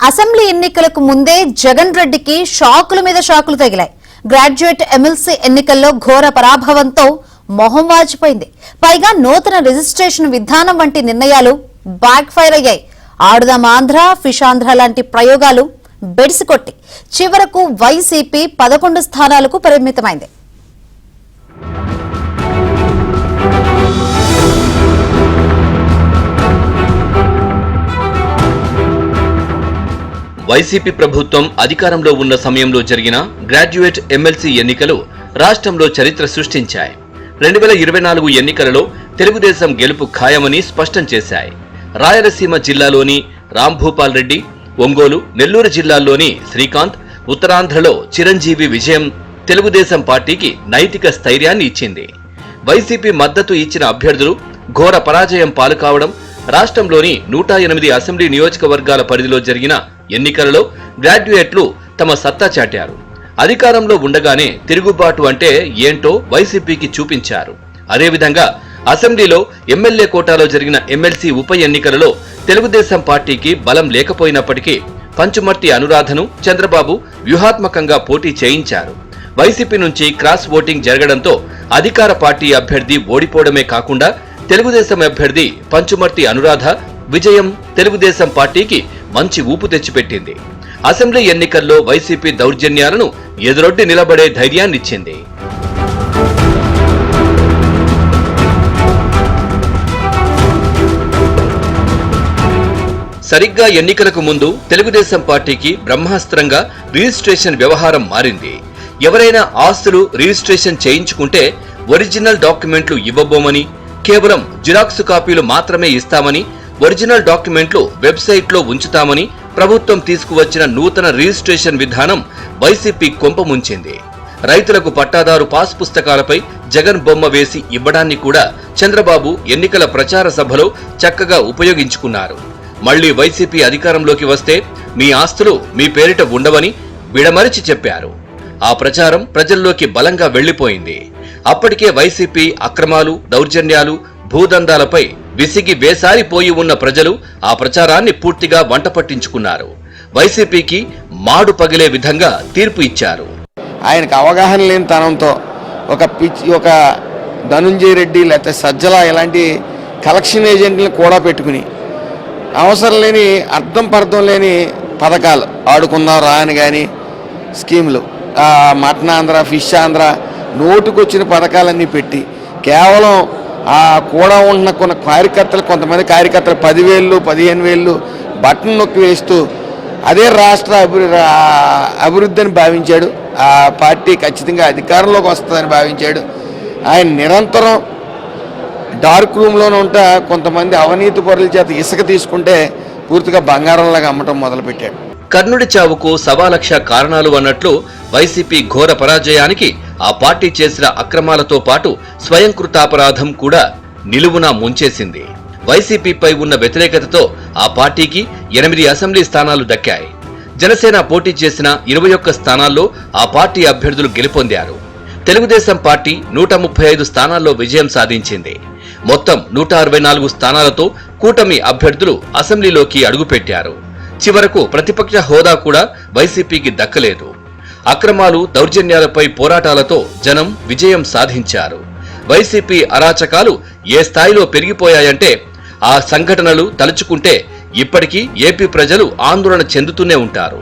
Assembly ఎన్నికలకు ముందే జగన్ రెడ్డికి షాకుల మీద షాకులు తగిలాయి. గ్రాడ్యుయేట్ ఎమ్మెల్సీ ఎన్నికల్లో ఘోర పరాభవంతో మొహం వాచిపోయింది. పైగా నూతన రిజిస్ట్రేషన్ విధానం వంటి నిర్ణయాలు బ్యాక్ ఫైర్ అయ్యాయి. ఆడుదాం ఆంధ్ర, ఫిషాంధ్ర లాంటి ప్రయోగాలు బెడిసికొట్టి చివరకు వైసీపీ 11 స్థానాలకు పరిమితమైంది. వైసీపీ ప్రభుత్వం అధికారంలో ఉన్న సమయంలో జరిగిన గ్రాడ్యుయేట్ ఎమ్మెల్సీ ఎన్నికలు రాష్ట్రంలో చరిత్ర సృష్టించాయి. 2024 ఎన్నికలలో తెలుగుదేశం గెలుపు ఖాయమని స్పష్టం చేశాయి. రాయలసీమ జిల్లాలోని రాంభూపాల్ రెడ్డి, ఒంగోలు, నెల్లూరు జిల్లాల్లోని శ్రీకాంత్, ఉత్తరాంధ్రలో చిరంజీవి విజయం తెలుగుదేశం పార్టీకి నైతిక స్థైర్యాన్ని ఇచ్చింది. వైసీపీ మద్దతు ఇచ్చిన అభ్యర్థులు ఘోర పరాజయం పాలుకావడం, రాష్ట్రంలోని 108 అసెంబ్లీ నియోజకవర్గాల పరిధిలో జరిగిన ఎన్నికలలో గ్రాడ్యుయేట్లు తమ సత్తా చాటారు. అధికారంలో ఉండగానే తిరుగుబాటు అంటే ఏంటో వైసీపీకి చూపించారు. అదేవిధంగా అసెంబ్లీలో ఎమ్మెల్యే కోటాలో జరిగిన ఎమ్మెల్సీ ఉప ఎన్నికలలో తెలుగుదేశం పార్టీకి బలం లేకపోయినప్పటికీ పంచుమర్తి అనురాధను చంద్రబాబు వ్యూహాత్మకంగా పోటీ చేయించారు. వైసీపీ నుంచి క్రాస్ ఓటింగ్ జరగడంతో అధికార పార్టీ అభ్యర్థి ఓడిపోవడమే కాకుండా తెలుగుదేశం అభ్యర్థి పంచుమర్తి అనురాధ విజయం తెలుగుదేశం పార్టీకి మంచి ఊపు తెచ్చిపెట్టింది. అసెంబ్లీ ఎన్నికల్లో వైసీపీ దౌర్జన్యాలను ఎదురొడ్డి నిలబడే ధైర్యాన్నిచ్చింది. సరిగ్గా ఎన్నికలకు ముందు తెలుగుదేశం పార్టీకి బ్రహ్మాస్త్రంగా రిజిస్ట్రేషన్ వ్యవహారం మారింది. ఎవరైనా ఆస్తులు రిజిస్ట్రేషన్ చేయించుకుంటే ఒరిజినల్ డాక్యుమెంట్లు ఇవ్వబోమని, కేవలం జిరాక్స్ కాపీలు మాత్రమే ఇస్తామని, ఒరిజినల్ డాక్యుమెంట్లు వెబ్సైట్లో ఉంచుతామని ప్రభుత్వం తీసుకువచ్చిన నూతన రిజిస్ట్రేషన్ విధానం వైసీపీ కొంపముంచింది. రైతులకు పట్టాదారు పాస్ పుస్తకాలపై జగన్ బొమ్మ వేసి ఇవ్వడాన్ని కూడా చంద్రబాబు ఎన్నికల ప్రచార సభలో చక్కగా ఉపయోగించుకున్నారు. మళ్లీ వైసీపీ అధికారంలోకి వస్తే మీ ఆస్తులు మీ పేరిట ఉండవని విడమరిచి చెప్పారు. ఆ ప్రచారం ప్రజల్లోకి బలంగా వెళ్లిపోయింది. అప్పటికే వైసీపీ అక్రమాలు, దౌర్జన్యాలు, భూదందాలపై విసిగి వేసారిపోయి ఉన్న ప్రజలు ఆ ప్రచారాన్ని పూర్తిగా వంట పట్టించుకున్నారు. వైసీపీకి మాడు పగిలే విధంగా తీర్పు ఇచ్చారు. ఆయనకు అవగాహన లేని తనంతో ఒక ధనుంజయ రెడ్డి లేకపోతే సజ్జల ఇలాంటి కలెక్షన్ ఏజెంట్లను కూడా పెట్టుకుని అవసరం లేని అర్థం లేని పథకాలు ఆడుకుందాం రా అని కానీ స్కీములు, మటన్ ఆంధ్ర, ఫిష్ ఆంధ్ర, నోటుకొచ్చిన పథకాలన్నీ పెట్టి కేవలం ఆ కూడా ఉన్న కొంతమంది కార్యకర్తలు 10,000, 15,000 బటన్ నొక్కి వేస్తూ అదే రాష్ట్ర అభివృద్ధి అని భావించాడు. ఆ పార్టీ ఖచ్చితంగా అధికారంలోకి వస్తుందని భావించాడు. ఆయన నిరంతరం డార్క్ రూమ్లోనే ఉంటా కొంతమంది అవినీతి పరుల చేత ఇసుక తీసుకుంటే పూర్తిగా బంగారంలాగా అమ్మటం మొదలుపెట్టాడు. కర్ణుడి చావుకు 1,00,000 కారణాలు అన్నట్లు వైసీపీ ఘోర పరాజయానికి ఆ పార్టీ చేసిన అక్రమాలతో పాటు స్వయంకృతాపరాధం కూడా నిలువునా ముంచేసింది. వైసీపీపై ఉన్న వ్యతిరేకతతో ఆ పార్టీకి 8 అసెంబ్లీ స్థానాలు దక్కాయి. జనసేన పోటీ చేసిన 21 స్థానాల్లో ఆ పార్టీ అభ్యర్థులు గెలుపొందారు. తెలుగుదేశం పార్టీ 135 స్థానాల్లో విజయం సాధించింది. మొత్తం 164 స్థానాలతో కూటమి అభ్యర్థులు అసెంబ్లీలోకి అడుగుపెట్టారు. చివరకు ప్రతిపక్ష హోదా కూడా వైసీపీకి దక్కలేదు. అక్రమాలు, దౌర్జన్యాలపై పోరాటాలతో జనం విజయం సాధించారు. వైసీపీ అరాచకాలు ఏ స్థాయిలో పెరిగిపోయాయంటే ఆ సంఘటనలు తలుచుకుంటే ఇప్పటికీ ఏపీ ప్రజలు ఆందోళన చెందుతూనే ఉంటారు.